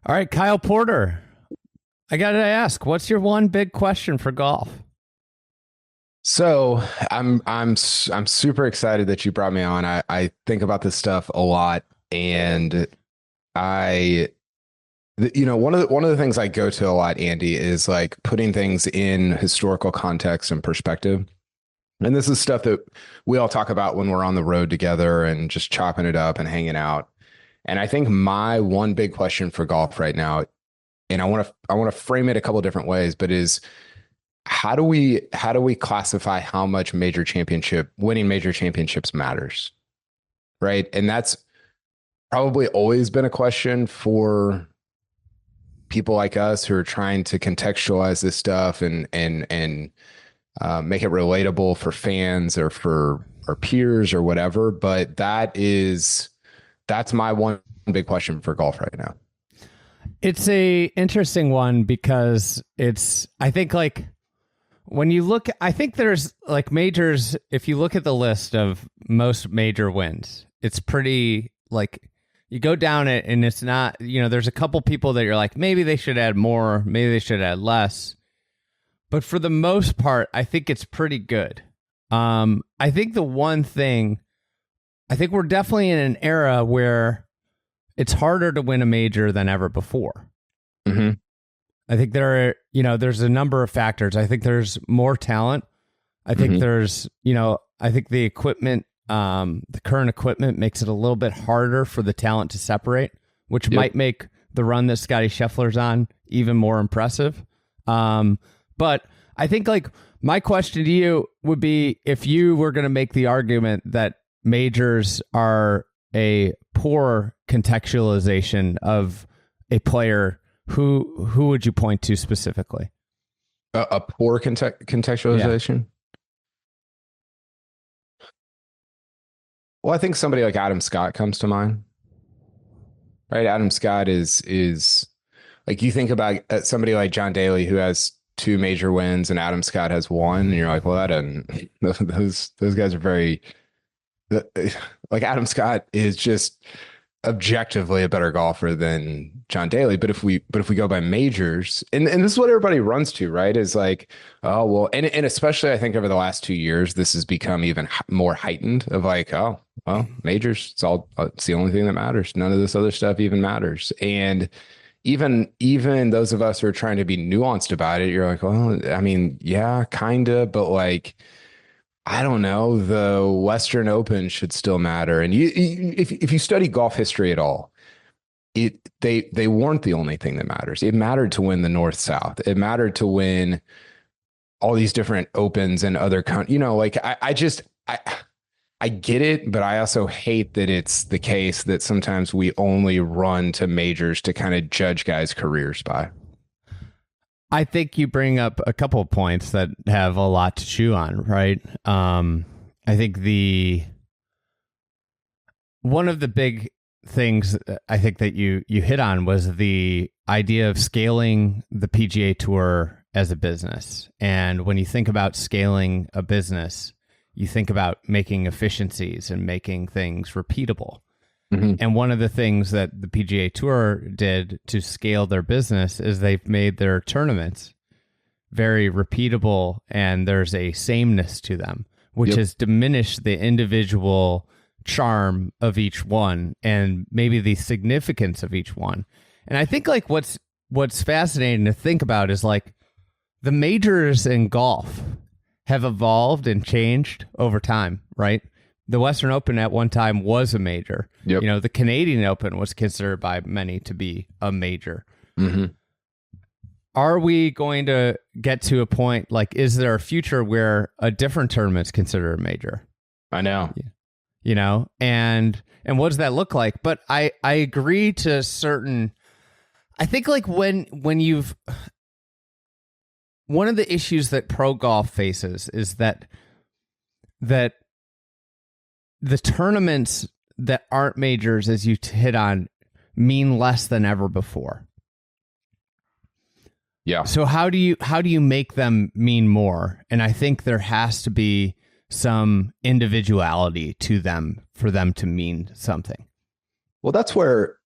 All right, Kyle Porter. I got to ask, what's your one big question for golf? So I'm super excited that you brought me on. I think about this stuff a lot, and I one of the things I go to a lot, Andy, is like putting things in historical context and perspective. And this is stuff that we all talk about when we're on the road together and just chopping it up and hanging out. And I think my one big question for golf right now, and I want to frame it a couple different ways, but is how do we classify how much winning major championships matters, right? And that's probably always been a question for people like us who are trying to contextualize this stuff and make it relatable for fans or for our peers or whatever. But that's my one big question for golf right now. It's a interesting one because I think like when you look, I think there's like majors, if you look at the list of most major wins, it's pretty like you go down it and it's not, there's a couple people that you're like, maybe they should add more, maybe they should add less. But for the most part, I think it's pretty good. I think the one thing, I think we're definitely in an era where it's harder to win a major than ever before. Mm-hmm. I think there's a number of factors. I think there's more talent. I think I think the equipment, the current equipment makes it a little bit harder for the talent to separate, which might make the run that Scotty Scheffler's on even more impressive. But I think like my question to you would be if you were going to make the argument that majors are a poor contextualization of a player, who would you point to specifically? A poor contextualization. Yeah. Well, I think somebody like Adam Scott comes to mind, right? Adam Scott is like, you think about somebody like John Daly who has two major wins and Adam Scott has one, and you're like, well, that doesn't, those guys are very, like Adam Scott is just objectively a better golfer than John Daly. But if we go by majors, and this is what everybody runs to, right? Is like, oh, well, and especially I think over the last 2 years, this has become even more heightened of like, oh, well, majors, it's the only thing that matters. None of this other stuff even matters. And even those of us who are trying to be nuanced about it, you're like, well, I mean, yeah, kind of, but like, I don't know, the Western Open should still matter. And if you study golf history at all, they weren't the only thing that matters. It mattered to win the North-South. It mattered to win all these different Opens and other like I get it, but I also hate that it's the case that sometimes we only run to majors to kind of judge guys' careers by. I think you bring up a couple of points that have a lot to chew on, right? I think one of the big things I think that you hit on was the idea of scaling the PGA Tour as a business. And when you think about scaling a business, you think about making efficiencies and making things repeatable. Mm-hmm. And one of the things that the PGA Tour did to scale their business is they've made their tournaments very repeatable, and there's a sameness to them, which has diminished the individual charm of each one and maybe the significance of each one. And I think like what's fascinating to think about is like the majors in golf have evolved and changed over time, right? The Western Open at one time was a major. Yep. The Canadian Open was considered by many to be a major. Mm-hmm. Are we going to get to a point, like, is there a future where a different tournament's considered a major? I know. And what does that look like? But I agree to certain, I think like when you've, one of the issues that pro golf faces is that the tournaments that aren't majors, as you hit on, mean less than ever before. Yeah. So how do you make them mean more? And I think there has to be some individuality to them for them to mean something. Well, that's where,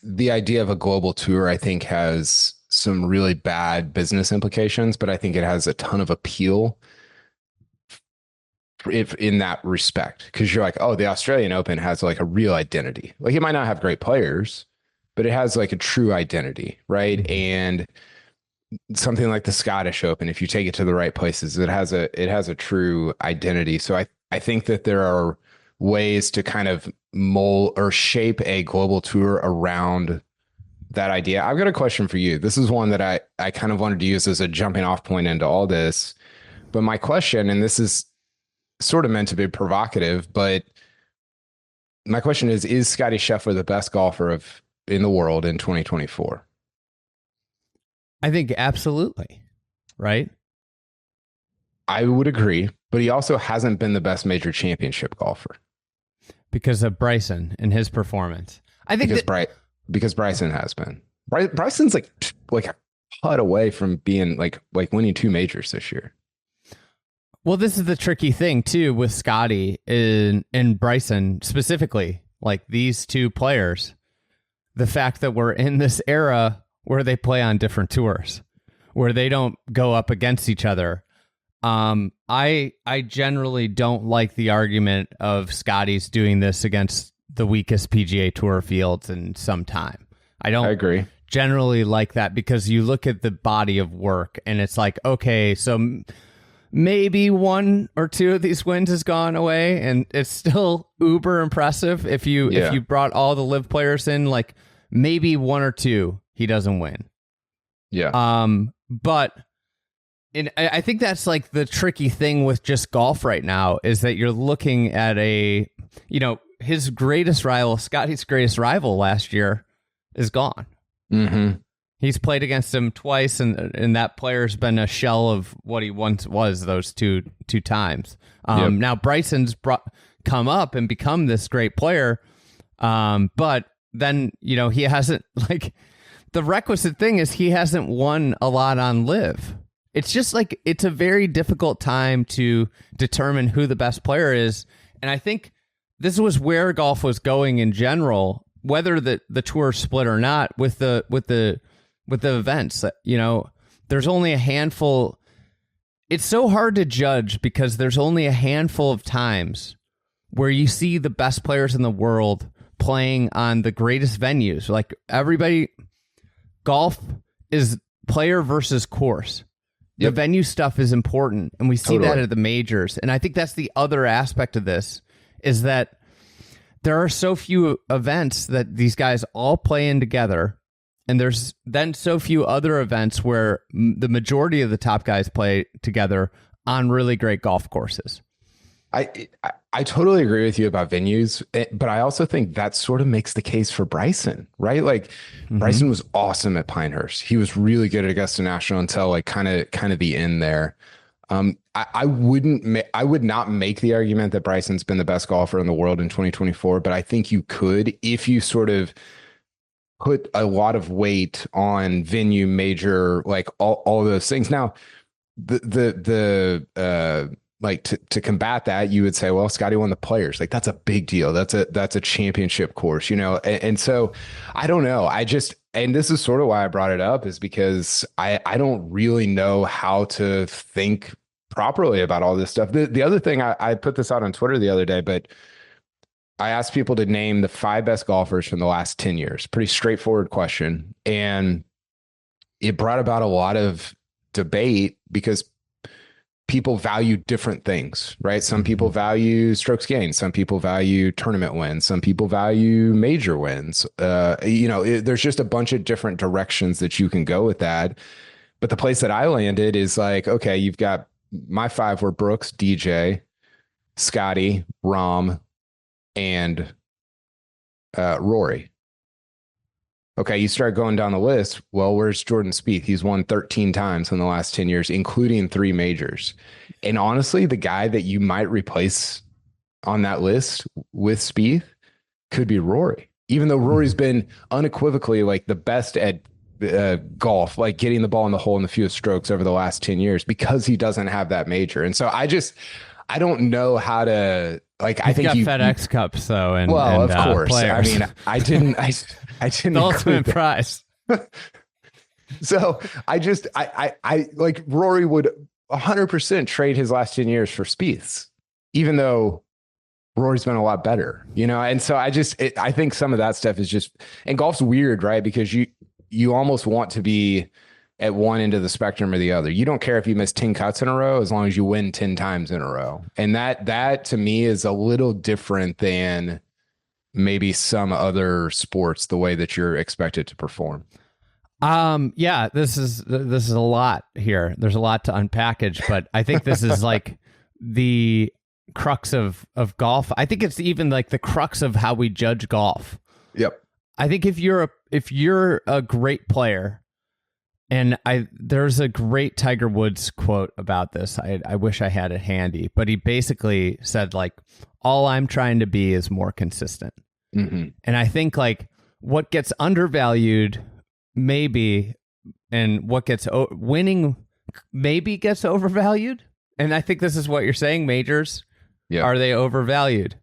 the idea of a global tour, I think, has some really bad business implications, but I think it has a ton of appeal if in that respect, because you're like, oh, the Australian Open has like a real identity. Like it might not have great players, but it has like a true identity, right? And something like the Scottish Open, if you take it to the right places, it has a true identity. So I think that there are ways to kind of mold or shape a global tour around that idea. I've got a question for you. This is one that I kind of wanted to use as a jumping off point into all this. But my question, and this is sort of meant to be provocative, but my question is Scottie Scheffler the best golfer in the world in 2024? I think absolutely. Right? I would agree, but he also hasn't been the best major championship golfer. Because of Bryson and his performance. I think because Bryson has been. Bryson's like a putt away from being like winning 2 majors this year. Well, this is the tricky thing too with Scotty and Bryson specifically, like these two players. The fact that we're in this era where they play on different tours, where they don't go up against each other. I generally don't like the argument of Scotty's doing this against the weakest PGA Tour fields in some time. I agree. Generally like that, because you look at the body of work and it's like, okay, so maybe 1 or 2 of these wins has gone away, and it's still uber impressive. If you brought all the live players in, like maybe 1 or 2 he doesn't win. Yeah. But I think that's like the tricky thing with just golf right now, is that you're looking at his greatest rival, Scotty's greatest rival last year, is gone. Mm-hmm. He's played against him twice, and that player's been a shell of what he once was those two times. Now Bryson's come up and become this great player, but then he hasn't, like, the requisite thing is he hasn't won a lot on live. It's just like, it's a very difficult time to determine who the best player is. And I think this was where golf was going in general, whether the tour split or not, with the events. There's only a handful. It's so hard to judge because there's only a handful of times where you see the best players in the world playing on the greatest venues. Like golf is player versus course. The venue stuff is important, and we see that at the majors. And I think that's the other aspect of this, is that there are so few events that these guys all play in together, and there's then so few other events where the majority of the top guys play together on really great golf courses. I totally agree with you about venues, but I also think that sort of makes the case for Bryson, right? Like Bryson was awesome at Pinehurst. He was really good at Augusta National until like kind of the end there. I would not make the argument that Bryson's been the best golfer in the world in 2024, but I think you could, if you sort of put a lot of weight on venue, major, like all those things. Now, like to combat that, you would say, well, Scotty won the Players. Like that's a big deal. That's a championship course, And so I don't know. And this is sort of why I brought it up, is because I don't really know how to think properly about all this stuff. The other thing, I put this out on Twitter the other day, but I asked people to name the 5 best golfers from the last 10 years. Pretty straightforward question. And it brought about a lot of debate because people value different things, right? Some people value strokes gained. Some people value tournament wins. Some people value major wins. There's just a bunch of different directions that you can go with that. But the place that I landed is like, okay, you've got my 5 were Brooks, DJ, Scotty, Rahm, and Rory. Okay, you start going down the list. Well, where's Jordan Spieth? He's won 13 times in the last 10 years, including 3 majors. And honestly, the guy that you might replace on that list with Spieth could be Rory, even though Rory's been unequivocally like the best at golf, like getting the ball in the hole in the fewest strokes over the last 10 years, because he doesn't have that major. And so I don't know how to like I think you got FedEx Cups though, and of course. Players. I mean, I didn't the ultimate prize. So I like Rory would 100% trade his last 10 years for Spieth's, even though Rory's been a lot better, And so I think some of that stuff is just, and golf's weird, right? Because you almost want to be at one end of the spectrum or the other. You don't care if you miss 10 cuts in a row, as long as you win 10 times in a row. And that to me is a little different than maybe some other sports, the way that you're expected to perform. Yeah, this is a lot here. There's a lot to unpackage, but I think this is like the crux of golf. I think it's even like the crux of how we judge golf. Yep. I think if you're a great player, and there's a great Tiger Woods quote about this. I wish I had it handy, but he basically said like, all I'm trying to be is more consistent. Mm-hmm. And I think like what gets undervalued maybe, and what gets winning maybe gets overvalued. And I think this is what you're saying, majors. Yeah. Are they overvalued?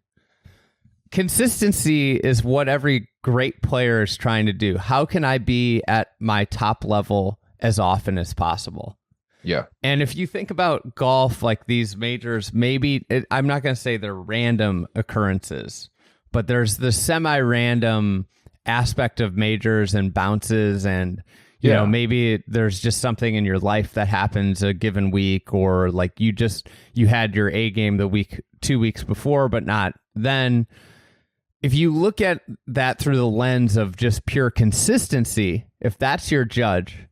Consistency is what every great player is trying to do. How can I be at my top level as often as possible? Yeah. And if you think about golf, like these majors, I'm not going to say they're random occurrences, but there's the semi-random aspect of majors and bounces, and you know, maybe there's just something in your life that happens a given week, or like you had your A game the 2 weeks before, but not then. If you look at that through the lens of just pure consistency, if that's your judge,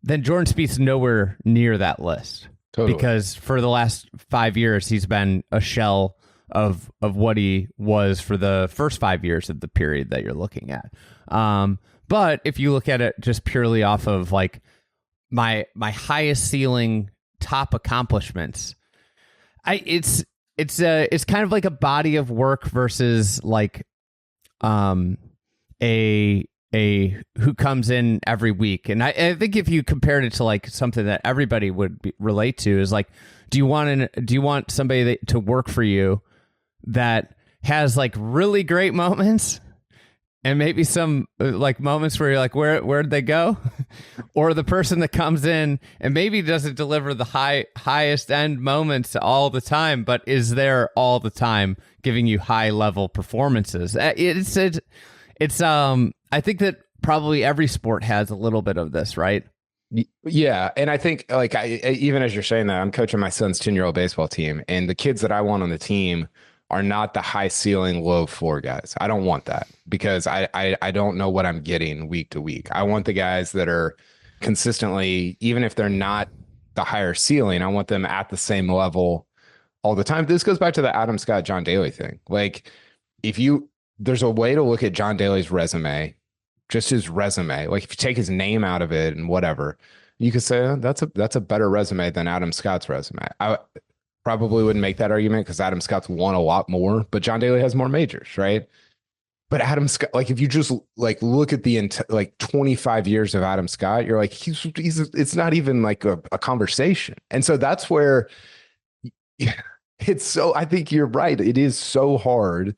then Jordan Spieth's nowhere near that list. Totally. Because for the last 5 years, he's been a shell of what he was for the first 5 years of the period that you're looking at. But if you look at it just purely off of like my highest ceiling top accomplishments, it's kind of like a body of work versus like a who comes in every week. And I think if you compared it to like something that everybody would relate to is like, do you want somebody to work for you that has like really great moments and maybe some like moments where you're like, where'd they go? Or the person that comes in and maybe doesn't deliver the highest end moments all the time, but is there all the time giving you high level performances. It's I think that probably every sport has a little bit of this, right? Yeah. And I think like even as you're saying that, I'm coaching my son's 10-year-old baseball team, and the kids that I want on the team are not the high ceiling, low floor guys. I don't want that, because I don't know what I'm getting week to week. I want the guys that are consistently, even if they're not the higher ceiling, I want them at the same level all the time. This goes back to the Adam Scott, John Daly thing. Like there's a way to look at John Daly's resume, just his resume. Like if you take his name out of it and whatever, you could say that's a better resume than Adam Scott's resume. I probably wouldn't make that argument because Adam Scott's won a lot more, but John Daly has more majors, right? But Adam Scott, like if you just like look at the like 25 years of Adam Scott, you're like it's not even like a conversation. And so that's where it's so, I think you're right. It is so hard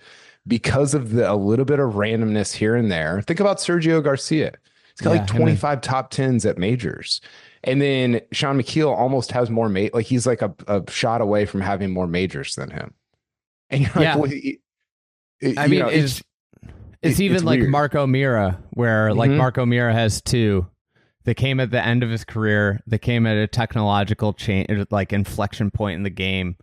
because of a little bit of randomness here and there. Think about Sergio Garcia. He's got like 25 top 10s at majors. And then Sean McKeel almost has more like he's like a shot away from having more majors than him. And you're like, well, it's even like weird. Mark O'Meara, where like Mark O'Meara has two. They came at the end of his career. They came at a technological change, like inflection point in the game.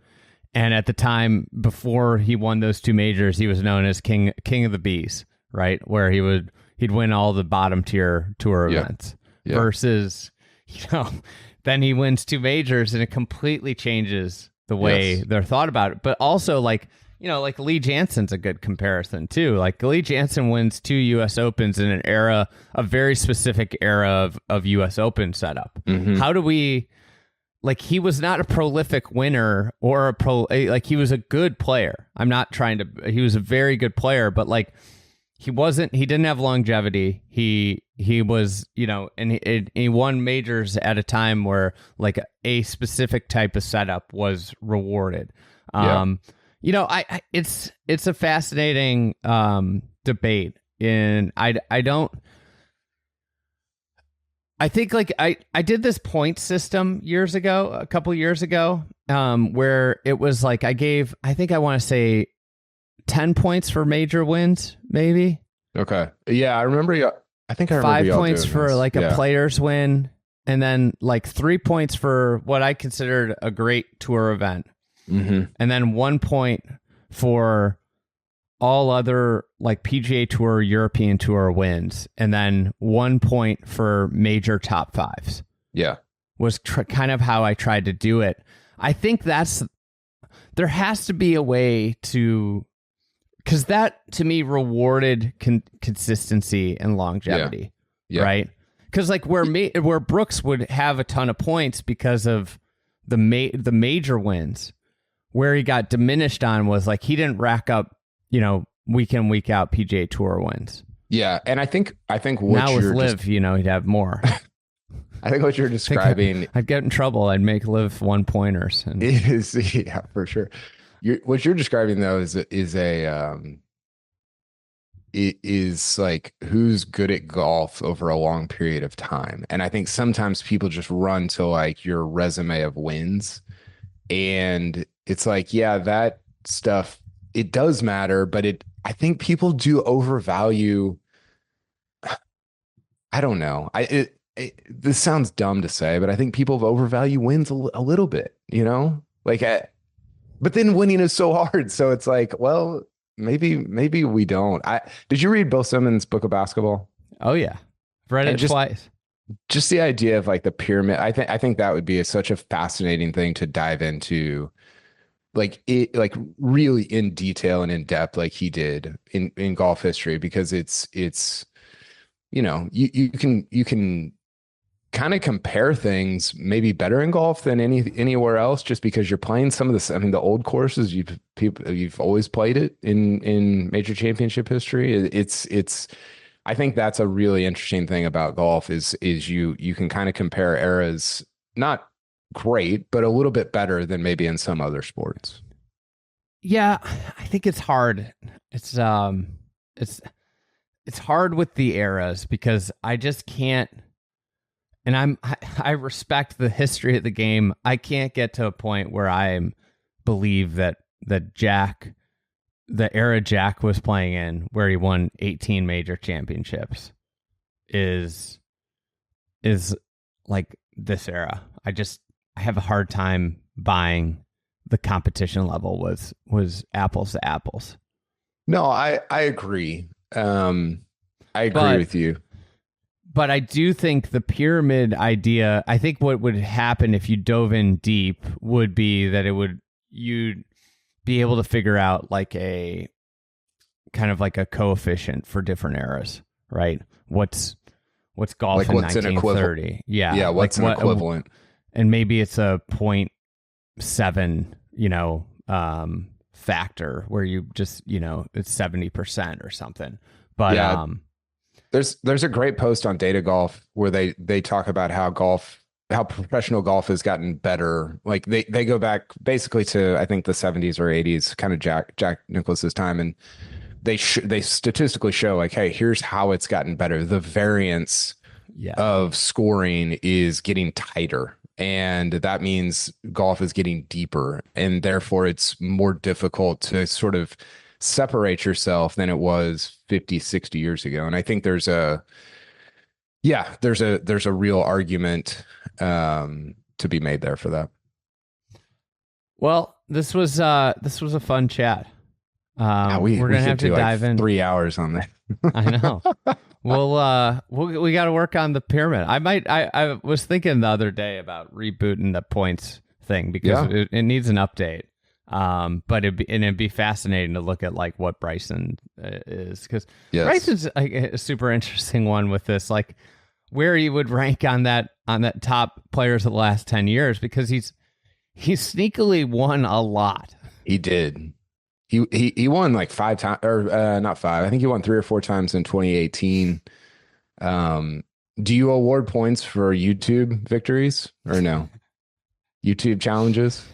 And at the time before he won those two majors, he was known as King of the Bees, right? Where he'd win all the bottom tier tour events versus, then he wins two majors and it completely changes the way they're thought about it. But also like Lee Jansen's a good comparison too. Like Lee Jansen wins two US Opens in a very specific era of US Open setup. How do we, like, he was not a prolific winner or he was a good player. He was a very good player, but like he didn't have longevity. He was, and he won majors at a time where like a specific type of setup was rewarded. It's a fascinating debate, and I think like I did this point system a couple years ago, where it was like I think I want to say 10 points for major wins, maybe. Okay. Yeah, I remember. I think I remember 5 points for this. like a player's win, and then like 3 points for what I considered a great tour event. Mm-hmm. And then 1 point for all other like PGA Tour, European Tour wins, and then 1 point for major top fives. Yeah. Was kind of how I tried to do it. I think there has to be a way to, because that to me rewarded consistency and longevity, right? Because like where Brooks would have a ton of points because of the major wins, where he got diminished on was like he didn't rack up, week in, week out PGA Tour wins. Yeah, and I think what now with you're Liv, he'd have more. I think what you're describing, I'd get in trouble. I'd make Liv 1-pointers. And yeah, for sure. What you're describing though is like who's good at golf over a long period of time, and I think sometimes people just run to like your resume of wins, and it's like, yeah, that stuff, it does matter, but I think people do overvalue. I don't know. This sounds dumb to say, but I think people overvalue wins a little bit, like, but then winning is so hard. So it's like, well, maybe we don't. Did you read Bill Simmons' book of basketball? Oh yeah. Read it twice. Just the idea of like the pyramid. I think that would be such a fascinating thing to dive into, like really in detail and in depth, like he did in golf history, because it's you can kind of compare things maybe better in golf than anywhere else, just because you're playing some of this. I mean, the old courses you've always played it in major championship history. It's I think that's a really interesting thing about golf is you can kind of compare eras, not great, but a little bit better than maybe in some other sports. Yeah, I think it's hard. It's hard with the eras because I just can't. And I respect the history of the game. I can't get to a point where I believe that the era Jack was playing in, where he won 18 major championships, is like this era. I have a hard time buying the competition level was apples to apples. No, I agree. I agree with you. But I do think the pyramid idea, I think what would happen if you dove in deep would be that you'd be able to figure out like a kind of like a coefficient for different eras, right? What's golf like in 1930? Yeah, what's an equivalent? And maybe it's a 0.7, factor where you just, it's 70% or something. But yeah. There's a great post on Data Golf where they talk about how professional golf has gotten better. Like they go back basically to, I think, the 70s or 80s, kind of Jack Nicklaus's time, and they statistically show like, hey, here's how it's gotten better. The variance of scoring is getting tighter, and that means golf is getting deeper, and therefore it's more difficult to sort of separate yourself than it was 50, 60 years ago. And I think there's a real argument to be made there for that. Well, this was a fun chat. We're gonna have to dive in 3 hours on that. I know. We got to work on the pyramid. I was thinking the other day about rebooting the points thing because it needs an update. But it'd be fascinating to look at like what Bryson is, because Bryson's a super interesting one with this, like where he would rank on that top players of the last 10 years, because he's sneakily won a lot. He did. He won like 5 times, or not 5. I think he won 3 or 4 times in 2018. Do you award points for YouTube victories or no? YouTube challenges?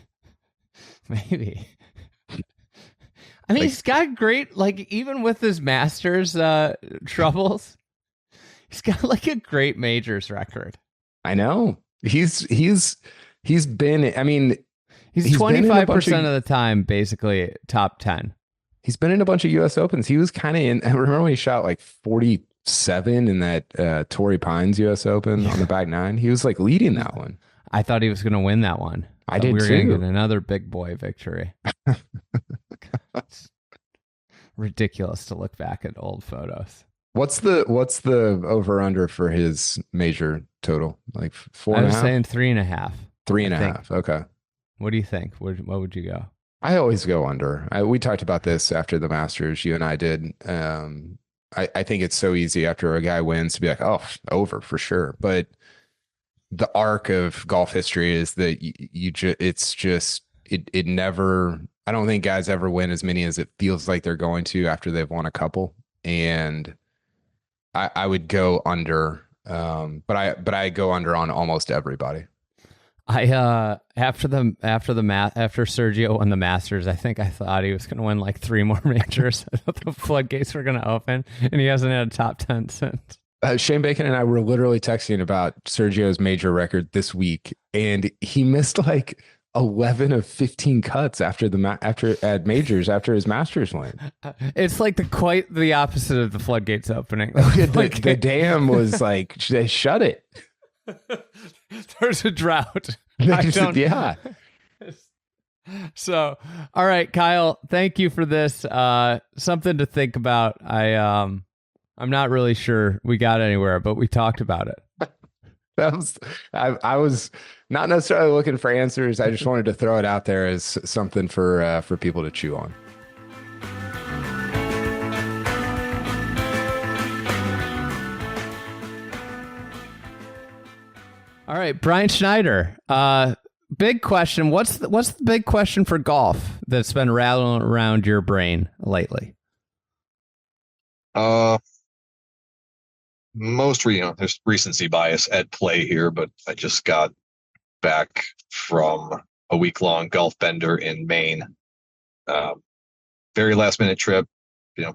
Maybe. I mean, he's got great, like, even with his Masters troubles, he's got like a great majors record. I know. He's been, I mean, he's 25% of the time basically top 10. He's been in a bunch of US Opens. He was kind of in, I remember when he shot like 47 in that Torrey Pines US Open on the back nine. He was like leading that one. I thought he was going to win that one. I did too. We were going to get another big boy victory. Ridiculous to look back at old photos. What's the over under for his major total? Like 4.5? I was saying 3.5. 3.5. Okay. What do you think? What would you go? I always go under. We talked about this after the Masters. You and I did. I think it's so easy after a guy wins to be like, oh, over for sure. But the arc of golf history is that it never. I don't think guys ever win as many as it feels like they're going to after they've won a couple. And I would go under, but I go under on almost everybody. After Sergio won the Masters, I thought he was going to win like 3 more majors. I thought the floodgates were going to open, and he hasn't had a top 10 since. Shane Bacon and I were literally texting about Sergio's major record this week, and he missed like 11 of 15 cuts after his Masters win. It's like quite the opposite of the floodgates opening. The dam was like, they shut it. There's a drought. Yeah. So, all right, Kyle, thank you for this. Something to think about. I'm not really sure we got anywhere, but we talked about it. I was not necessarily looking for answers. I just wanted to throw it out there as something for people to chew on. All right, Brian Schneider. Big question. What's the big question for golf that's been rattling around your brain lately? There's recency bias at play here, but I just got back from a week-long golf bender in Maine. Very last-minute trip.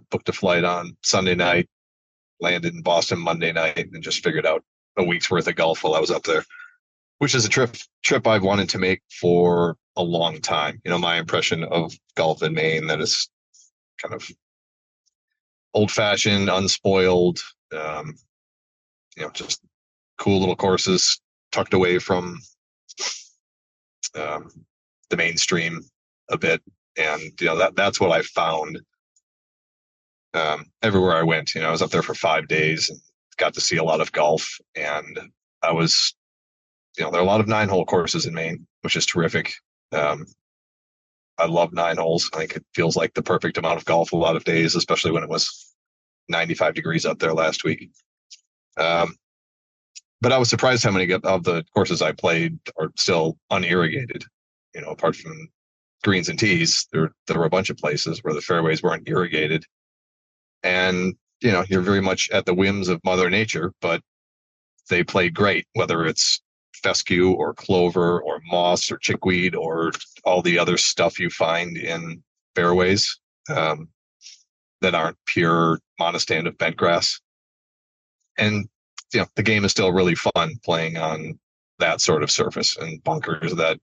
Booked a flight on Sunday night, landed in Boston Monday night, and just figured out a week's worth of golf while I was up there, which is a trip I've wanted to make for a long time. My impression of golf in Maine, that is kind of old-fashioned, unspoiled, just cool little courses tucked away from the mainstream a bit. And, that's what I found everywhere I went. I was up there for 5 days and got to see a lot of golf. And I was, there are a lot of 9-hole courses in Maine, which is terrific. I love 9 holes. I think it feels like the perfect amount of golf a lot of days, especially when it was 95 degrees up there last week. But I was surprised how many of the courses I played are still unirrigated. Apart from greens and tees, there were a bunch of places where the fairways weren't irrigated. And, you're very much at the whims of Mother Nature, but they played great, whether it's fescue or clover or moss or chickweed or all the other stuff you find in fairways that aren't pure monostand of bent grass. And the game is still really fun playing on that sort of surface, and bunkers that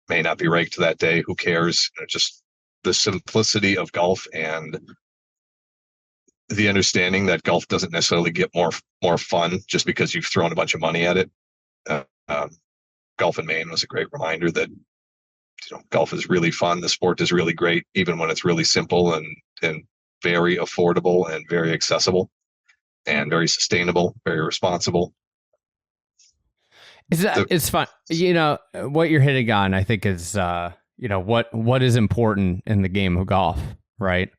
may not be raked that day. Who cares? Just the simplicity of golf and the understanding that golf doesn't necessarily get more fun just because you've thrown a bunch of money at it. Golf in Maine was a great reminder that golf is really fun. The sport is really great, even when it's really simple and very affordable and very accessible and very sustainable, very responsible. It's fun. What you're hitting on, I think, is what is important in the game of golf, right?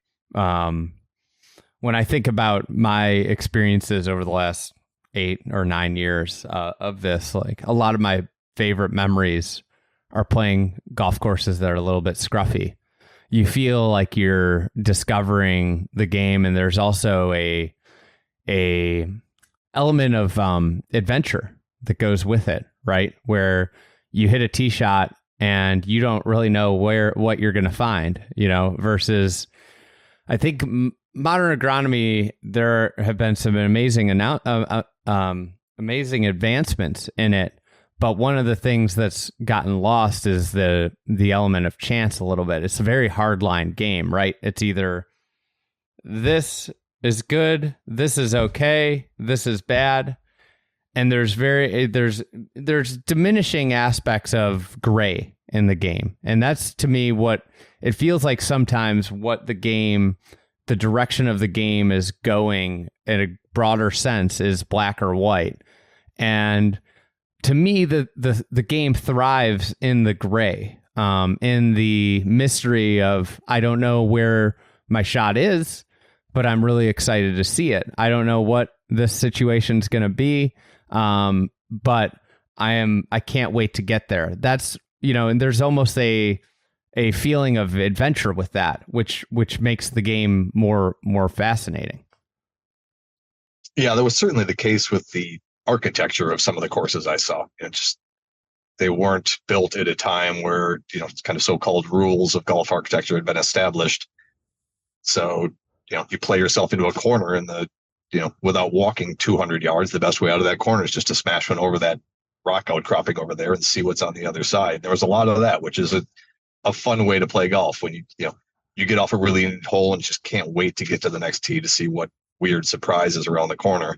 When I think about my experiences over the last 8 or 9 years of this, like a lot of my favorite memories are playing golf courses that are a little bit scruffy. You feel like you're discovering the game, and there's also a element of adventure that goes with it, right? Where you hit a tee shot and you don't really know what you're going to find, versus I think modern agronomy, there have been some amazing amazing advancements in it. But one of the things that's gotten lost is the element of chance a little bit. It's a very hard line game, right? It's either this is good, this is okay, this is bad. And there's diminishing aspects of gray in the game. And that's, to me, what it feels like sometimes what the direction of the game is going in a broader sense is black or white. And to me, the game thrives in the gray, in the mystery of, I don't know where my shot is, but I'm really excited to see it. I don't know what this situation's going to be, but I can't wait to get there. That's, and there's almost a feeling of adventure with that, which makes the game more fascinating. Yeah, that was certainly the case with the architecture of some of the courses I saw. They weren't built at a time where, kind of so-called rules of golf architecture had been established. So, you play yourself into a corner and without walking 200 yards, the best way out of that corner is just to smash one over that rock outcropping over there and see what's on the other side. There was a lot of that, which is a fun way to play golf when you get off a really neat hole and just can't wait to get to the next tee to see what weird surprises around the corner.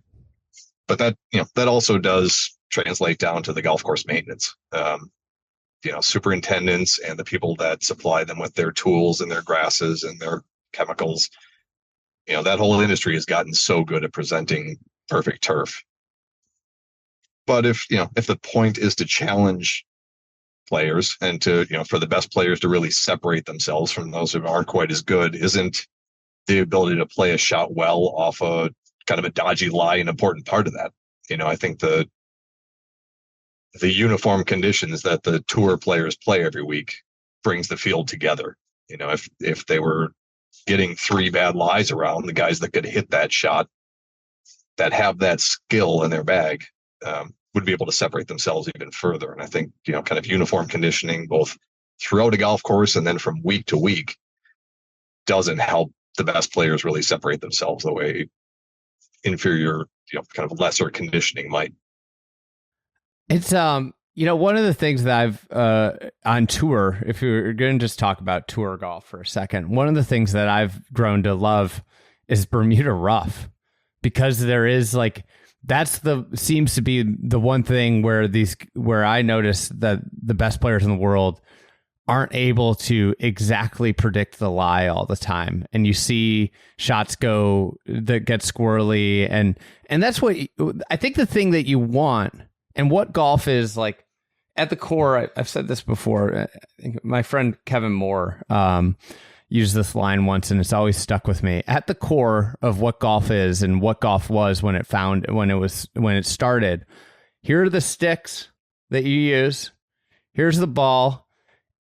But that also does translate down to the golf course maintenance. Superintendents and the people that supply them with their tools and their grasses and their chemicals. That whole industry has gotten so good at presenting perfect turf. But if the point is to challenge players and to, for the best players to really separate themselves from those who aren't quite as good, isn't the ability to play a shot well off a kind of a dodgy lie an important part of that. I think the uniform conditions that the tour players play every week brings the field together. If they were getting 3 bad lies around, the guys that could hit that shot, that have that skill in their bag, would be able to separate themselves even further. And I think, kind of uniform conditioning, both throughout a golf course and then from week to week, doesn't help the best players really separate themselves the way inferior, kind of lesser conditioning might. It's, one of the things that I've, on tour, if you're going to just talk about tour golf for a second, one of the things that I've grown to love is Bermuda rough, because there is seems to be the one thing where I notice that the best players in the world aren't able to exactly predict the lie all the time. And you see shots that get squirrely. And that's what I think the thing that you want, and what golf is like at the core. I've said this before. I think my friend Kevin Moore used this line once, and it's always stuck with me. At the core of what golf is and what golf was when it started, here are the sticks that you use. Here's the ball.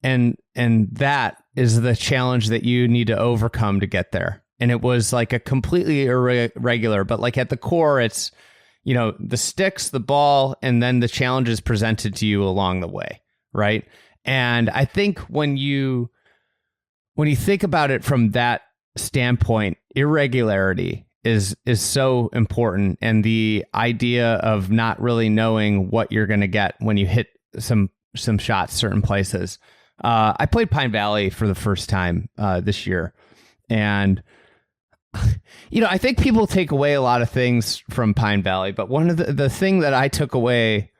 And that is the challenge that you need to overcome to get there. And it was like a completely irregular, but like at the core, it's, the sticks, the ball, and then the challenges presented to you along the way. Right. And I think when you think about it from that standpoint, irregularity is so important. And the idea of not really knowing what you're going to get when you hit some shots certain places. I played Pine Valley for the first time this year. And, I think people take away a lot of things from Pine Valley. But one of the thing that I took away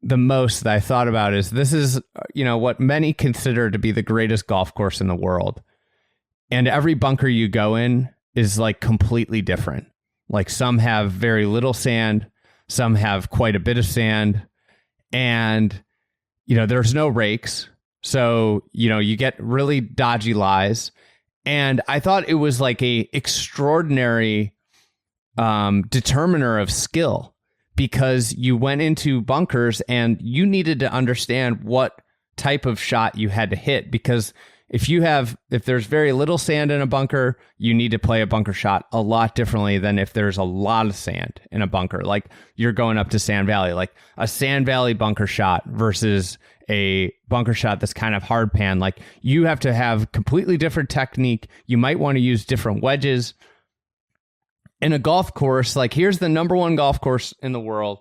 the most that I thought about is this is, what many consider to be the greatest golf course in the world. And every bunker you go in is like completely different. Like some have very little sand, some have quite a bit of sand, and, there's no rakes. So, you get really dodgy lies. And I thought it was like a extraordinary determiner of skill, because you went into bunkers and you needed to understand what type of shot you had to hit, because if there's very little sand in a bunker, you need to play a bunker shot a lot differently than if there's a lot of sand in a bunker. Like you're going up to Sand Valley, like a Sand Valley bunker shot versus a bunker shot that's kind of hard pan. Like you have to have completely different technique. You might want to use different wedges. In a golf course, like here's the number one golf course in the world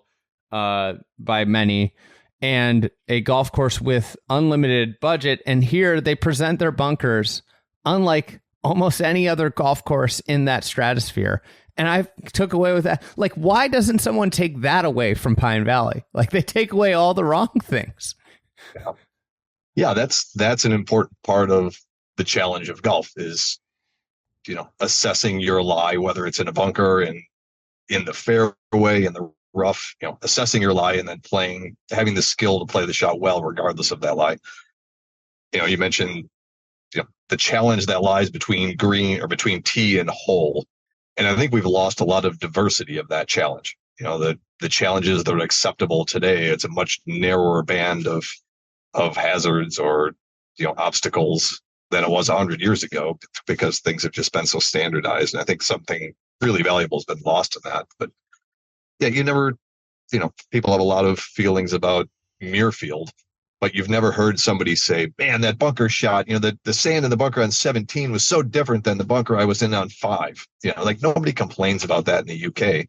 by many, and a golf course with unlimited budget. And here they present their bunkers unlike almost any other golf course in that stratosphere. And I took away with that. Like, why doesn't someone take that away from Pine Valley? Like they take away all the wrong things. Yeah, that's an important part of the challenge of golf is, assessing your lie, whether it's in a bunker and in the fairway, in the rough, assessing your lie and then having the skill to play the shot well, regardless of that lie. You mentioned, the challenge that lies between green or between tee and hole. And I think we've lost a lot of diversity of that challenge. The challenges that are acceptable today, it's a much narrower band of hazards or, obstacles than it was 100 years ago, because things have just been so standardized. And I think something really valuable has been lost in that. But yeah, people have a lot of feelings about Muirfield, but you've never heard somebody say, man, that bunker shot, the sand in the bunker on 17 was so different than the bunker I was in on 5. Like nobody complains about that in the UK,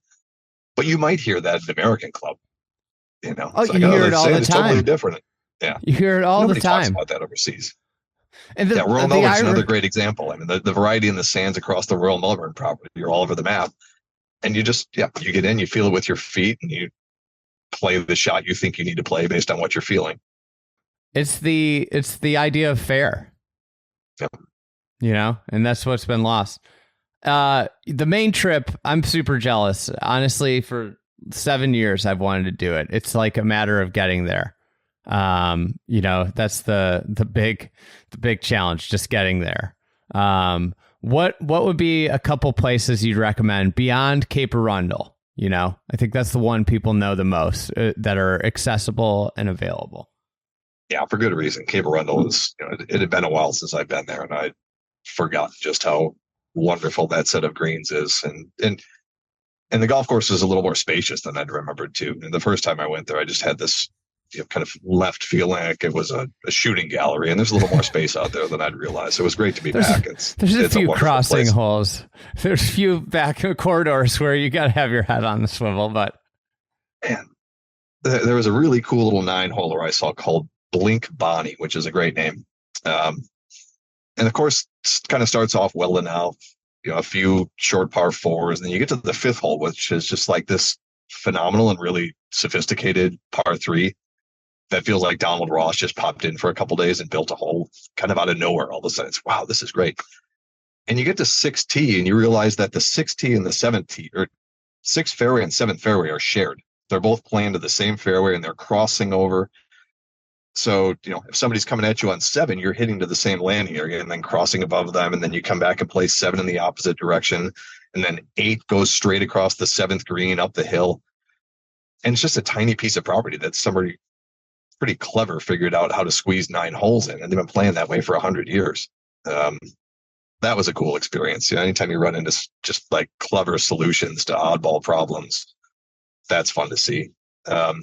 but you might hear that in American club. You hear it all the time. Totally different. Yeah. You hear it all the time. Nobody talks about that overseas. And Royal Melbourne's another great example. I mean, the variety in the sands across the Royal Melbourne property, you're all over the map. And you just, you get in, you feel it with your feet, and you play the shot you think you need to play based on what you're feeling. It's the idea of fair. Yep. And that's what's been lost. The Maine trip, I'm super jealous. Honestly, for 7 years, I've wanted to do it. It's like a matter of getting there. That's the big challenge, just getting there. What would be a couple places you'd recommend beyond Cape Arundel? I think that's the one people know the most that are accessible and available. Yeah, for good reason. Cape Arundel is, it had been a while since I've been there, and I forgot just how wonderful that set of greens is. And the golf course is a little more spacious than I'd remembered too. And the first time I went there, I just had this kind of left feeling like it was a shooting gallery, and there's a little more space out there than I'd realized. So it was great to be back. There's a few crossing holes. There's a few back corridors where you got to have your head on the swivel. But man, there was a really cool little 9-holer I saw called Blink Bonnie, which is a great name. And of course, kind of starts off well enough, a few short par 4s, and then you get to the 5th hole, which is just like this phenomenal and really sophisticated par 3. That feels like Donald Ross just popped in for a couple days and built a hole kind of out of nowhere. All of a sudden, it's, wow, this is great. And you get to 6th tee and you realize that the 6th tee and the 7th tee, or 6th fairway and 7th fairway, are shared. They're both playing to the same fairway and they're crossing over. So, if somebody's coming at you on 7, you're hitting to the same landing area and then crossing above them. And then you come back and play 7 in the opposite direction. And then 8 goes straight across the 7th green up the hill. And it's just a tiny piece of property that somebody pretty clever figured out how to squeeze 9 holes in, and they've been playing that way for 100 years. That was a cool experience. Anytime you run into just like clever solutions to oddball problems, that's fun to see. I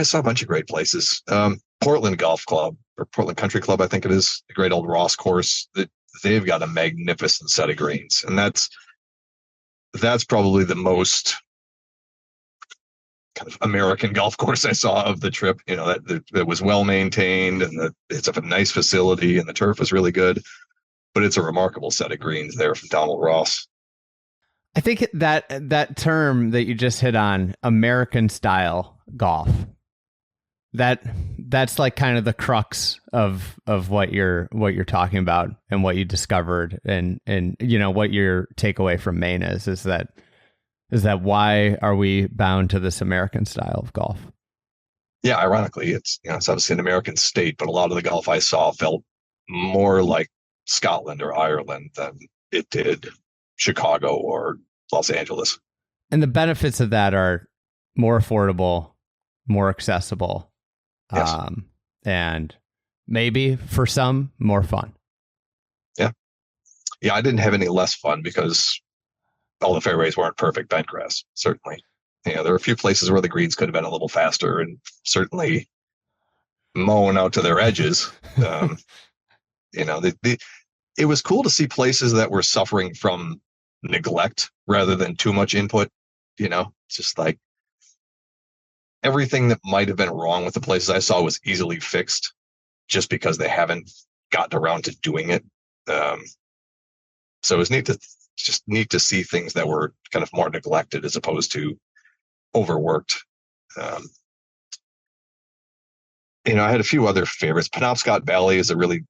saw a bunch of great places. Portland Golf Club, or Portland Country Club, I think it is, the great old Ross course. They've got a magnificent set of greens, and that's probably the most kind of American golf course I saw of the trip. That was well maintained, and it's a nice facility, and the turf is really good. But it's a remarkable set of greens there from Donald Ross. I think that term that you just hit on, American style golf, that's like kind of the crux of what you're talking about and what you discovered, and what your takeaway from Maine is that why are we bound to this American style of golf? Yeah, ironically, it's obviously an American state, but a lot of the golf I saw felt more like Scotland or Ireland than it did Chicago or Los Angeles. And the benefits of that are more affordable, more accessible. Yes. and maybe for some more fun. Yeah, I didn't have any less fun because all the fairways weren't perfect bent grass, certainly. There were a few places where the greens could have been a little faster, and certainly mowing out to their edges. It was cool to see places that were suffering from neglect rather than too much input. It's just like everything that might have been wrong with the places I saw was easily fixed just because they haven't gotten around to doing it. So it was neat to see things that were kind of more neglected as opposed to overworked. I had a few other favorites. Penobscot Valley is a really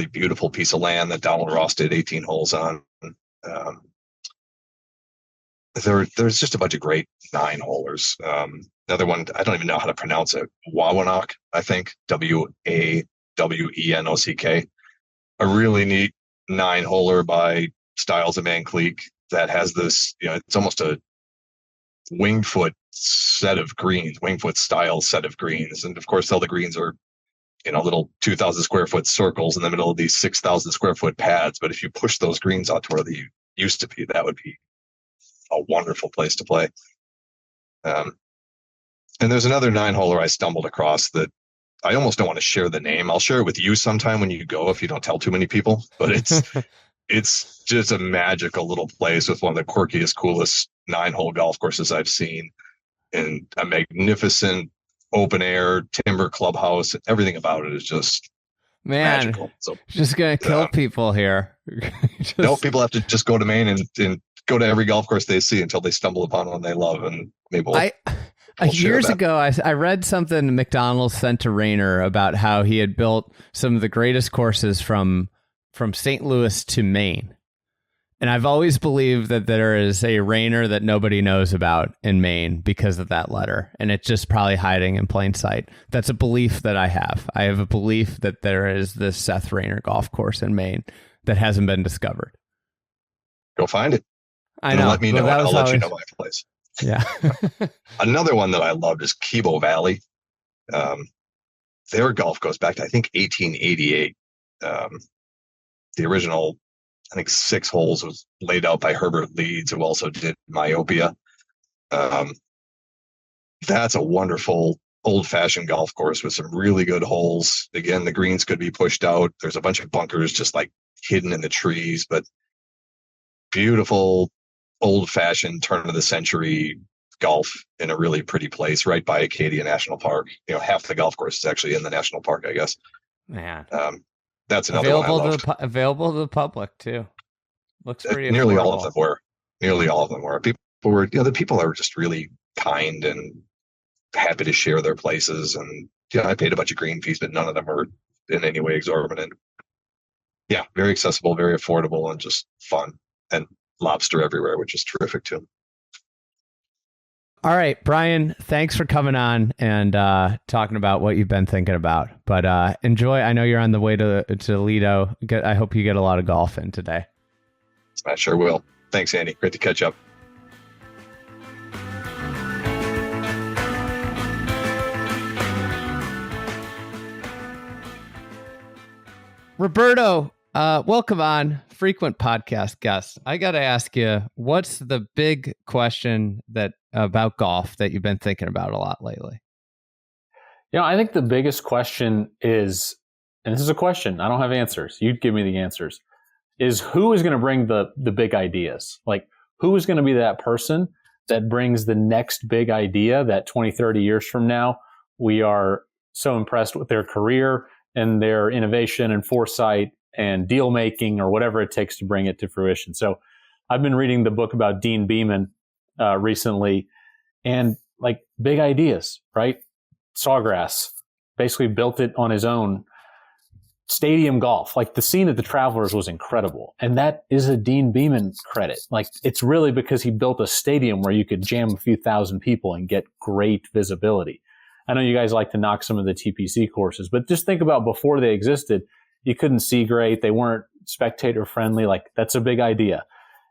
beautiful piece of land that Donald Ross did 18 holes on. There's just a bunch of great 9-holers. Another one, I don't even know how to pronounce it. Wawanock, I think. Wawenock. A really neat 9-holer by Styles of Van Cleek that has this, it's almost a winged foot set of greens, winged foot style set of greens. And of course, all the greens are, little 2,000 square foot circles in the middle of these 6,000 square foot pads. But if you push those greens out to where they used to be, that would be a wonderful place to play. And there's another 9-holer I stumbled across that I almost don't want to share the name. I'll share it with you sometime when you go, if you don't tell too many people. But it's just a magical little place with one of the quirkiest, coolest 9-hole golf courses I've seen, and a magnificent open air timber clubhouse. Everything about it is just magical. So just gonna kill people here. No, people have to just go to Maine and go to every golf course they see until they stumble upon one they love, and maybe years ago, I read something McDonald's sent to Rayner about how he had built some of the greatest courses from St. Louis to Maine. And I've always believed that there is a Rayner that nobody knows about in Maine because of that letter. And it's just probably hiding in plain sight. That's a belief that I have. I have a belief that there is this Seth Rayner golf course in Maine that hasn't been discovered. Go find it. I know. Let me know. I'll let you know my place. Yeah. Another one that I loved is Kibo Valley. Their golf goes back to, I think, 1888. The original, I think, 6 holes was laid out by Herbert Leeds, who also did Myopia. That's a wonderful old-fashioned golf course with some really good holes. Again, the greens could be pushed out. There's a bunch of bunkers just like hidden in the trees, but beautiful old-fashioned turn-of-the-century golf in a really pretty place right by Acadia National Park. Half the golf course is actually in the national park, I guess. Man. That's another one I loved. Available to the public too. Looks pretty. Nearly affordable. all of them were. Nearly all of them were. People were. The people are just really kind and happy to share their places. And I paid a bunch of green fees, but none of them were in any way exorbitant. Yeah, very accessible, very affordable, and just fun. And lobster everywhere, which is terrific too. All right, Brian, thanks for coming on and talking about what you've been thinking about. But enjoy. I know you're on the way to Lido. I hope you get a lot of golf in today. I sure will. Thanks, Andy. Great to catch up. Roberto, welcome on, frequent podcast guest. I got to ask you, what's the big question about golf that you've been thinking about a lot lately? I think the biggest question is, and this is a question, I don't have answers. You'd give me the answers, is who is going to bring the big ideas? Like, who is going to be that person that brings the next big idea that 20, 30 years from now, we are so impressed with their career and their innovation and foresight and deal making or whatever it takes to bring it to fruition. So I've been reading the book about Dean Beeman recently, and like big ideas, right? Sawgrass basically built it on his own. Stadium golf, like the scene at the Travelers was incredible. And that is a Dean Beeman credit. Like it's really because he built a stadium where you could jam a few thousand people and get great visibility. I know you guys like to knock some of the TPC courses, but just think about before they existed, you couldn't see great. They weren't spectator friendly. Like that's a big idea.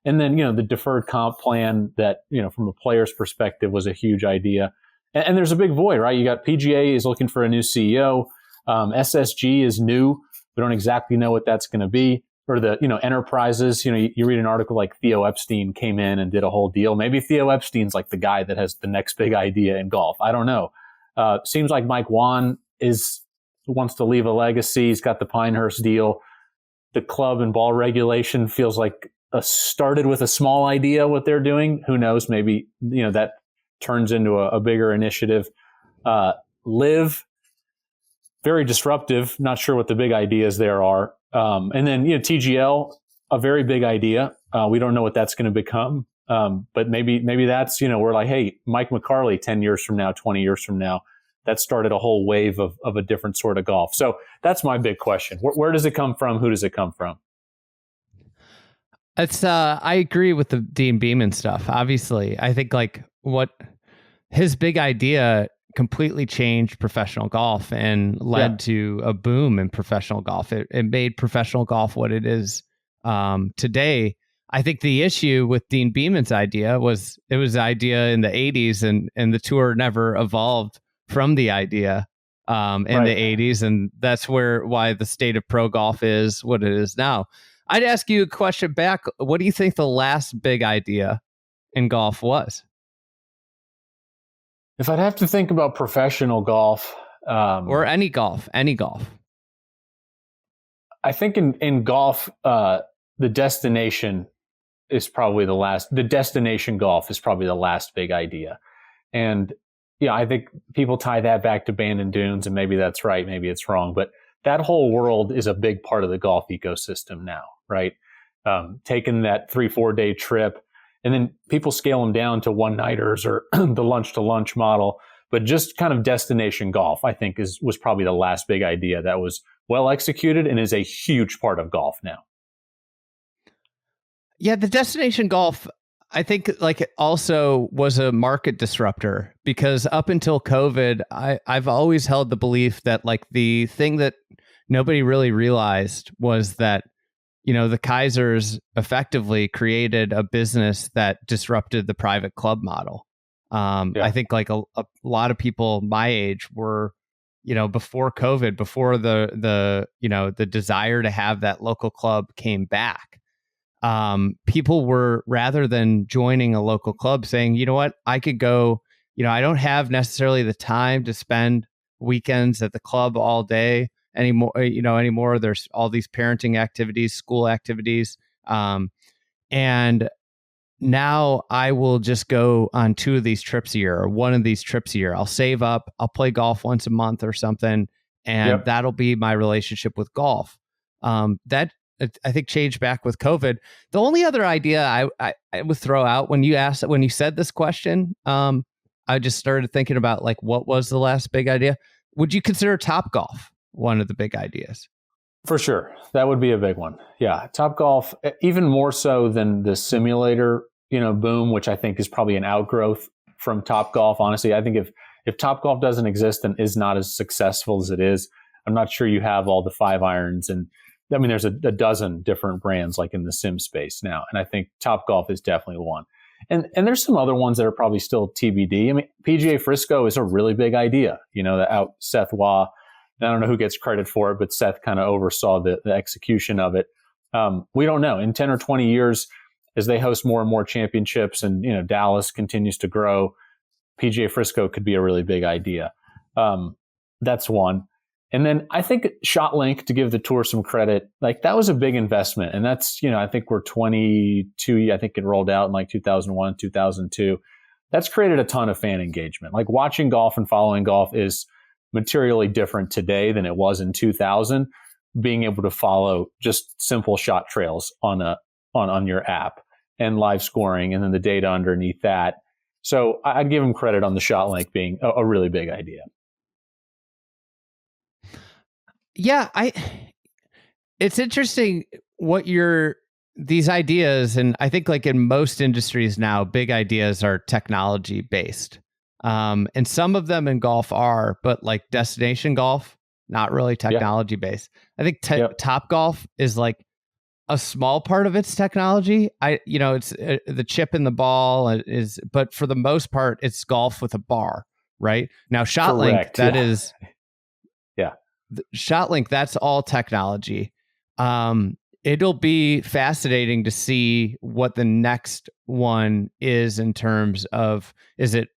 And then, the deferred comp plan that, from a player's perspective was a huge idea. And there's a big void, right? You got PGA is looking for a new CEO. SSG is new. We don't exactly know what that's going to be. Or the, enterprises, you read an article like Theo Epstein came in and did a whole deal. Maybe Theo Epstein's like the guy that has the next big idea in golf. I don't know. Seems like Mike Wan wants to leave a legacy. He's got the Pinehurst deal. The club and ball regulation feels like started with a small idea what they're doing. Who knows? Maybe, that turns into a bigger initiative. Live, very disruptive. Not sure what the big ideas there are. And then, TGL, a very big idea. We don't know what that's going to become. But maybe that's, we're like, hey, Mike McCarley, 10 years from now, 20 years from now, that started a whole wave of a different sort of golf. So that's my big question. Where does it come from? Who does it come from? It's, I agree with the Dean Beeman stuff. Obviously, I think like what his big idea completely changed professional golf and led to a boom in professional golf. It made professional golf what it is today. I think the issue with Dean Beeman's idea was it was an idea in the 80s and the tour never evolved from the idea in the 80s. And that's why the state of pro golf is what it is now. I'd ask you a question back. What do you think the last big idea in golf was? If I'd have to think about professional golf, or any golf, I think in golf, the destination is probably the last. The destination golf is probably the last big idea, and I think people tie that back to Bandon Dunes, and maybe that's right, maybe it's wrong, but that whole world is a big part of the golf ecosystem now, right? Taking that 3-4 day trip. And then people scale them down to one-nighters or the lunch-to-lunch model. But just kind of destination golf, I think, was probably the last big idea that was well executed and is a huge part of golf now. Yeah, the destination golf, I think, like it also was a market disruptor because up until COVID, I've always held the belief that like the thing that nobody really realized was that the Kaisers effectively created a business that disrupted the private club model. I think like a lot of people my age were, before COVID, before the desire to have that local club came back. People were, rather than joining a local club, saying, you know what, I could go, I don't have necessarily the time to spend weekends at the club all day anymore. There's all these parenting activities, school activities. And now I will just go on 2 of these trips a year or 1 of these trips a year. I'll save up, I'll play golf once a month or something. And that'll be my relationship with golf. That I think changed back with COVID. The only other idea I would throw out when you said this question, I just started thinking about like, what was the last big idea? Would you consider Topgolf one of the big ideas? For sure. That would be a big one. Yeah. Topgolf, even more so than the simulator, boom, which I think is probably an outgrowth from Topgolf. Honestly, I think if Topgolf doesn't exist and is not as successful as it is, I'm not sure you have all the 5-irons. And I mean, there's a dozen different brands like in the sim space now. And I think Topgolf is definitely one. And there's some other ones that are probably still TBD. I mean, PGA Frisco is a really big idea, Seth Waugh. I don't know who gets credit for it, but Seth kind of oversaw the execution of it. We don't know. In 10 or 20 years, as they host more and more championships and, Dallas continues to grow, PGA Frisco could be a really big idea. That's one. And then I think ShotLink, to give the tour some credit, like that was a big investment. And that's, I think we're 22. I think it rolled out in like 2001, 2002. That's created a ton of fan engagement. Like watching golf and following golf is materially different today than it was in 2000. Being able to follow just simple shot trails on your app and live scoring and then the data underneath that. So I'd give them credit on the ShotLink being a really big idea. Yeah, it's interesting what these ideas, and I think like in most industries now, big ideas are technology based. And some of them in golf are, but like destination golf, not really technology based. I think Topgolf is like a small part of its technology. It's the chip in the ball is, but for the most part, it's golf with a bar, right? Now, ShotLink, that is. ShotLink, that's all technology. It'll be fascinating to see what the next one is in terms of, is it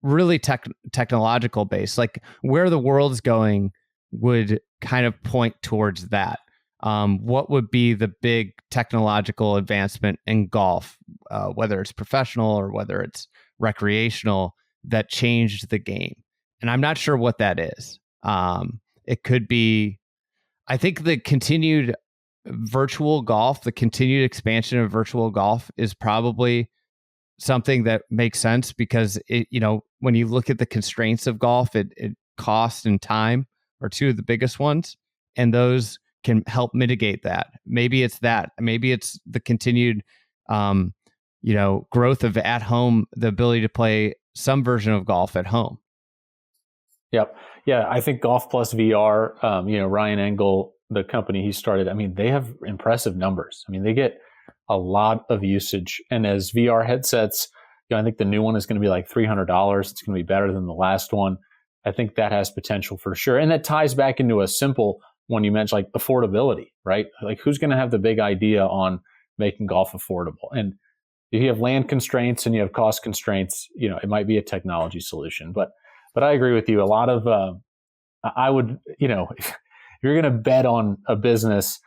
really technological based? Like where the world's going would kind of point towards that. What would be the big technological advancement in golf, whether it's professional or whether it's recreational, that changed the game? And I'm not sure what that is. It could be, I think the continued virtual golf, the continued expansion of virtual golf is probably something that makes sense because it, when you look at the constraints of golf, it cost and time are two of the biggest ones, and those can help mitigate that. Maybe it's that. Maybe it's the continued, growth of at home, the ability to play some version of golf at home. Yep. Yeah, I think Golf Plus VR, Ryan Engel, the company he started, they have impressive numbers. They get a lot of usage. And as VR headsets, I think the new one is going to be like $300. It's going to be better than the last one. I think that has potential for sure. And that ties back into a simple one you mentioned, like affordability, right? Like who's going to have the big idea on making golf affordable? And if you have land constraints and you have cost constraints, it might be a technology solution. But I agree with you. A lot of, I would, if you're going to bet on a business,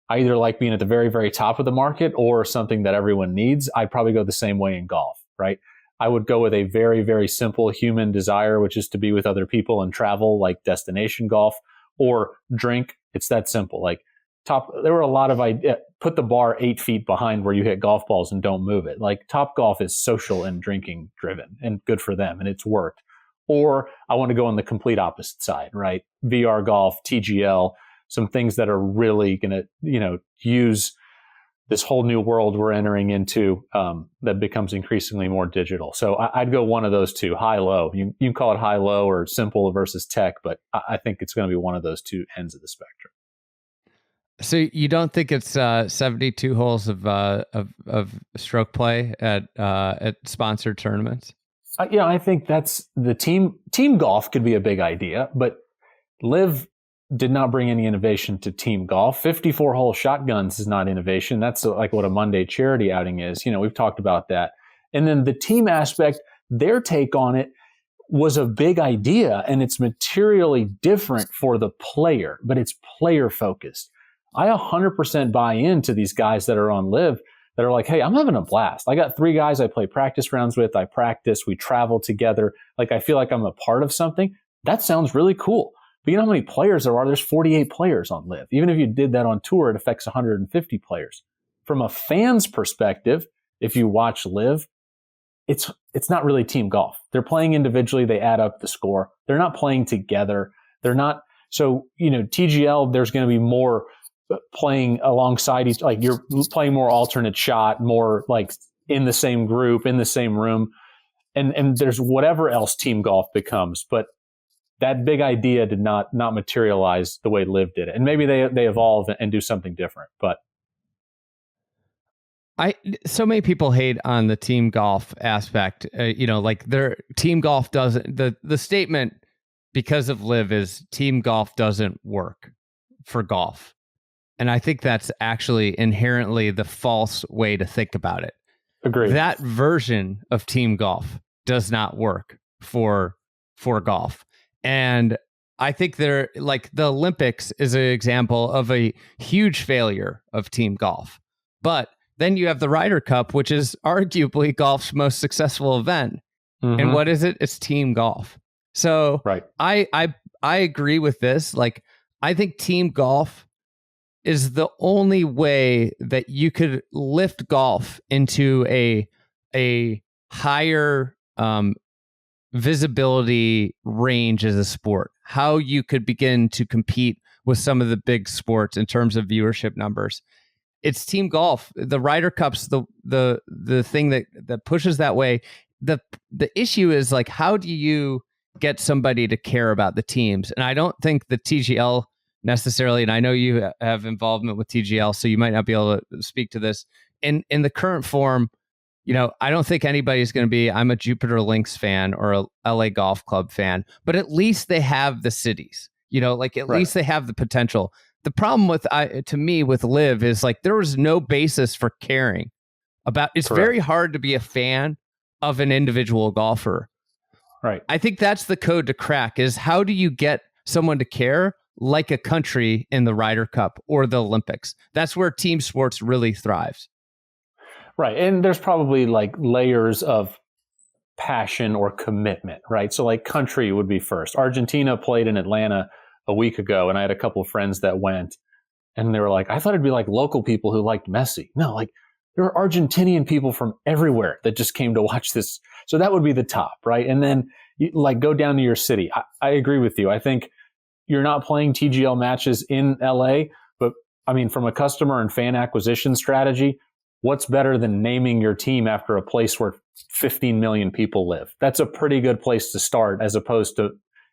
I either like being at the very, very top of the market or something that everyone needs. I'd probably go the same way in golf, right? I would go with a very, very simple human desire, which is to be with other people and travel, like destination golf, or drink. It's that simple. Like there were a lot of ideas. Put the bar 8 feet behind where you hit golf balls and don't move it. Like Top Golf is social and drinking driven and good for them, and it's worked. Or I want to go on the complete opposite side, right? VR golf, TGL, some things that are really going to, use this whole new world we're entering into that becomes increasingly more digital. So I'd go one of those two, high-low. You can call it high-low or simple versus tech, but I think it's going to be one of those two ends of the spectrum. So you don't think it's 72 holes of stroke play at sponsored tournaments? I think that's the team golf could be a big idea, but LIV did not bring any innovation to team golf. 54-hole shotguns is not innovation. That's like what a Monday charity outing is. We've talked about that. And then the team aspect, their take on it was a big idea, and it's materially different for the player, but it's player focused. I 100% buy into these guys that are on LIV that are like, hey, I'm having a blast. I got 3 guys I play practice rounds with. I practice. We travel together. Like I feel like I'm a part of something. That sounds really cool. But you know how many players there are? There's 48 players on LIV. Even if you did that on tour, it affects 150 players. From a fan's perspective, if you watch LIV, it's not really team golf. They're playing individually. They add up the score. They're not playing together. They're not. So, TGL, there's going to be more playing alongside each, like you're playing more alternate shot, more like in the same group, in the same room. And there's whatever else team golf becomes. But that big idea did not materialize the way LIV did it. And maybe they evolve and do something different. But so many people hate on the team golf aspect. Like their team golf doesn't, the statement because of LIV is team golf doesn't work for golf. And I think that's actually inherently the false way to think about it. Agreed. That version of team golf does not work for golf. And I think they're like the Olympics is an example of a huge failure of team golf. But then you have the Ryder Cup, which is arguably golf's most successful event. Mm-hmm. And what is it? It's team golf. So right. I agree with this. Like, I think team golf is the only way that you could lift golf into a higher visibility range as a sport. How you could begin to compete with some of the big sports in terms of viewership numbers. It's team golf. The Ryder Cup's the thing that pushes that way. The issue is like, how do you get somebody to care about the teams? And I don't think the TGL necessarily, and I know you have involvement with TGL, so you might not be able to speak to this. In the current form, I don't think anybody's going to be, I'm a Jupiter Lynx fan or a LA Golf Club fan, but at least they have the cities. Like at Right. least they have the potential. The problem with Live is like there was no basis for caring about. It's Correct. very hard to be a fan of an individual golfer. Right. I think that's the code to crack is how do you get someone to care like a country in the Ryder Cup or the Olympics? That's where team sports really thrives. Right. And there's probably like layers of passion or commitment, right? So like country would be first. Argentina played in Atlanta a week ago, and I had a couple of friends that went, and they were like, I thought it'd be like local people who liked Messi. No, like there are Argentinian people from everywhere that just came to watch this. So that would be the top, right? And then you, like go down to your city. I agree with you. I think you're not playing TGL matches in LA, but I mean, from a customer and fan acquisition strategy, what's better than naming your team after a place where 15 million people live? That's a pretty good place to start as opposed to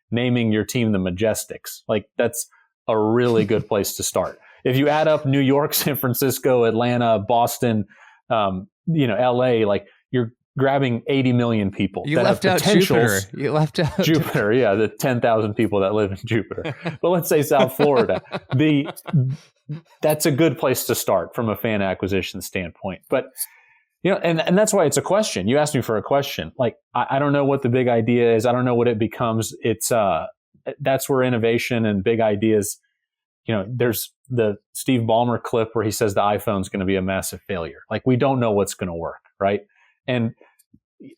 naming your team the Majestics. Like that's a really good place to start. If you add up New York, San Francisco, Atlanta, Boston, LA, like you're grabbing 80 million people. You left out Jupiter. You left out Jupiter. Yeah. The 10,000 people that live in Jupiter, but let's say South Florida, that's a good place to start from a fan acquisition standpoint. But, and that's why it's a question. You asked me for a question. Like, I don't know what the big idea is. I don't know what it becomes. It's, that's where innovation and big ideas, there's the Steve Ballmer clip where he says the iPhone's going to be a massive failure. Like, we don't know what's going to work. Right. And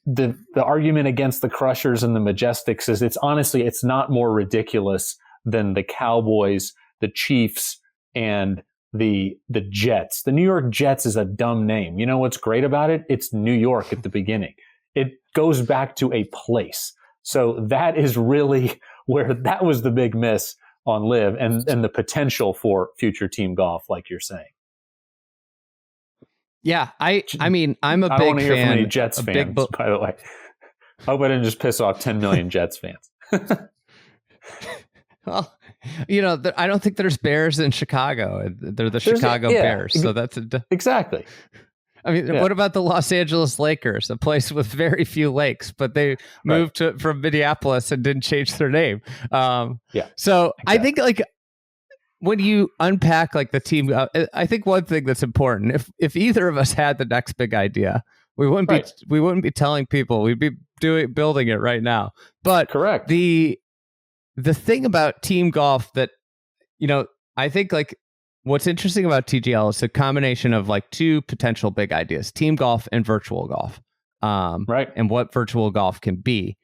the argument against the Crushers and the Majestics is it's not more ridiculous than the Cowboys, the Chiefs, and the Jets. The New York Jets is a dumb name. You know what's great about it? It's New York at the beginning. It goes back to a place. So that is really where that was the big miss on Live and the potential for future team golf, like you're saying. Yeah, I mean, I'm a big fan. I don't want to hear from any Jets fans, by the way. I hope I didn't just piss off 10 million Jets fans. Well, I don't think there's Bears in Chicago. They're the Chicago Bears. So that's exactly. I mean, what about the Los Angeles Lakers, a place with very few lakes, but they moved from Minneapolis and didn't change their name. So exactly. I think like when you unpack like the team, I think one thing that's important, if either of us had the next big idea, we wouldn't be telling people. We'd be building it right now. But correct. The thing about team golf that, I think like what's interesting about TGL is a combination of like two potential big ideas, team golf and virtual golf. And what virtual golf can be.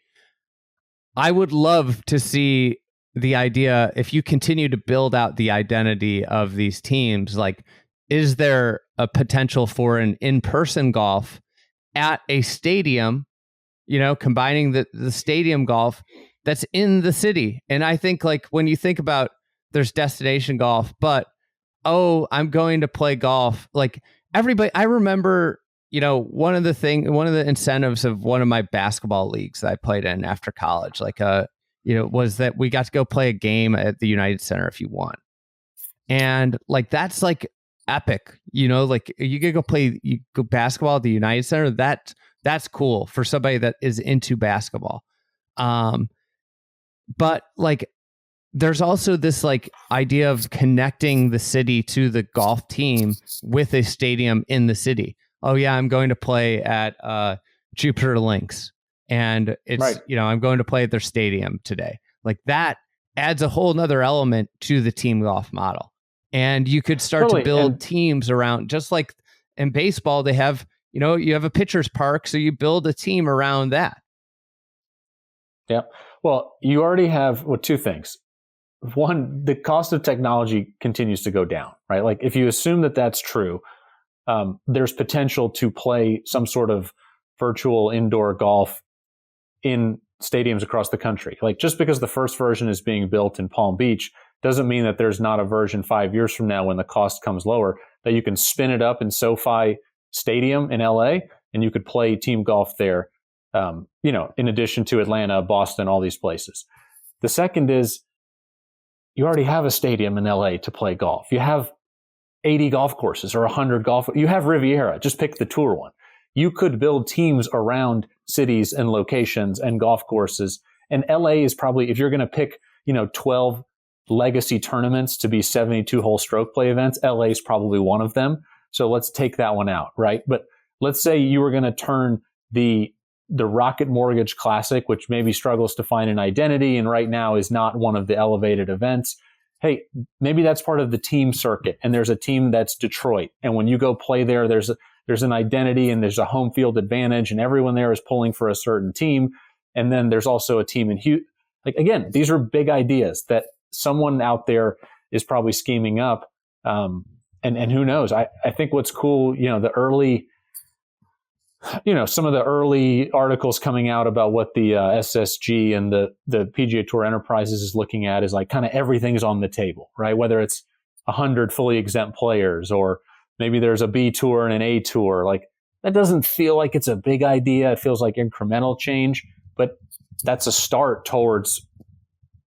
I would love to see the idea, if you continue to build out the identity of these teams, like, is there a potential for an in-person golf at a stadium, combining the stadium golf that's in the city? And I think like when you think about there's destination golf, but, I'm going to play golf. Like everybody, I remember, one of the incentives of one of my basketball leagues that I played in after college, like, was that we got to go play a game at the United Center if you won. And like, that's like epic, like you could go basketball at the United Center. That's cool for somebody that is into basketball. But like, there's also this like idea of connecting the city to the golf team with a stadium in the city. Oh yeah, I'm going to play at Jupiter Links, and it's I'm going to play at their stadium today. Like that adds a whole nother element to the team golf model, and you could start to build teams around. Just like in baseball, they have you have a pitcher's park, so you build a team around that. Yeah. Well, you already have two things. One, the cost of technology continues to go down, right? Like if you assume that that's true, there's potential to play some sort of virtual indoor golf in stadiums across the country. Like just because the first version is being built in Palm Beach doesn't mean that there's not a version 5 years from now when the cost comes lower that you can spin it up in SoFi Stadium in LA and you could play team golf there, in addition to Atlanta, Boston, all these places. The second is, you already have a stadium in LA to play golf. You have 80 golf courses or 100 golf. You have Riviera. Just pick the tour one. You could build teams around cities and locations and golf courses. And LA is probably, if you're going to pick, 12 legacy tournaments to be 72-hole stroke play events. LA is probably one of them. So let's take that one out, right? But let's say you were going to turn the Rocket Mortgage Classic, which maybe struggles to find an identity and right now is not one of the elevated events. Hey, maybe that's part of the team circuit, and there's a team that's Detroit. And when you go play there, there's an identity and there's a home field advantage, and everyone there is pulling for a certain team. And then there's also a team in Houston. Like, again, these are big ideas that someone out there is probably scheming up. And who knows? I think what's cool, the early, some of the early articles coming out about what the SSG and the PGA Tour Enterprises is looking at is like kind of everything's on the table, right? Whether it's 100 fully exempt players or maybe there's a B tour and an A tour. Like, that doesn't feel like it's a big idea. It feels like incremental change, but that's a start towards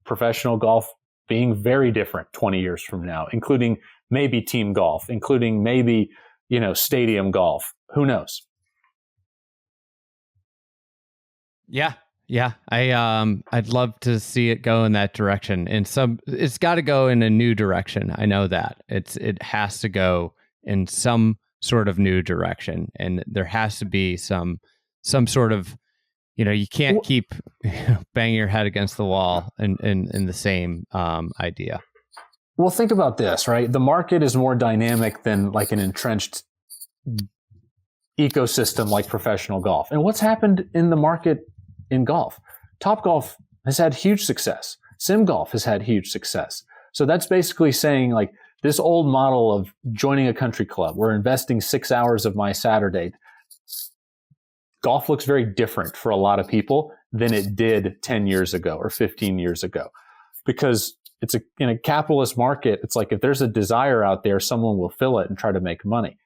professional golf being very different 20 years from now, including maybe team golf, including maybe, stadium golf. Who knows? Yeah. I'd love to see it go in that direction. And it's got to go in a new direction. I know that it has to go in some sort of new direction, and there has to be some sort of, you can't keep banging your head against the wall in the same idea. Well, think about this, right? The market is more dynamic than like an entrenched ecosystem like professional golf. And what's happened in the market in golf? Topgolf has had huge success. Sim golf has had huge success. So that's basically saying, like, this old model of joining a country club, we're investing 6 hours of my Saturday. Golf looks very different for a lot of people than it did 10 years ago or 15 years ago, because in a capitalist market, it's like if there's a desire out there, someone will fill it and try to make money.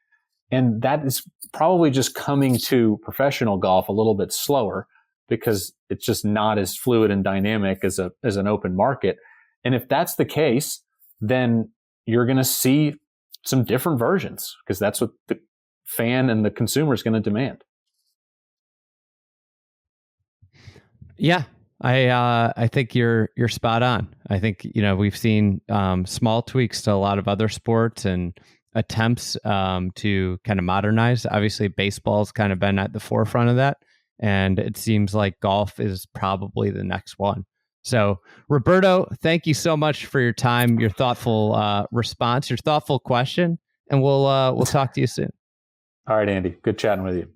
And that is probably just coming to professional golf a little bit slower because it's just not as fluid and dynamic as an open market. And if that's the case, then you're going to see some different versions because that's what the fan and the consumer is going to demand. Yeah, I think you're spot on. I think, we've seen small tweaks to a lot of other sports and attempts to kind of modernize. Obviously, baseball's kind of been at the forefront of that, and it seems like golf is probably the next one. So, Roberto, thank you so much for your time, your thoughtful response, your thoughtful question, and we'll talk to you soon. All right, Andy. Good chatting with you.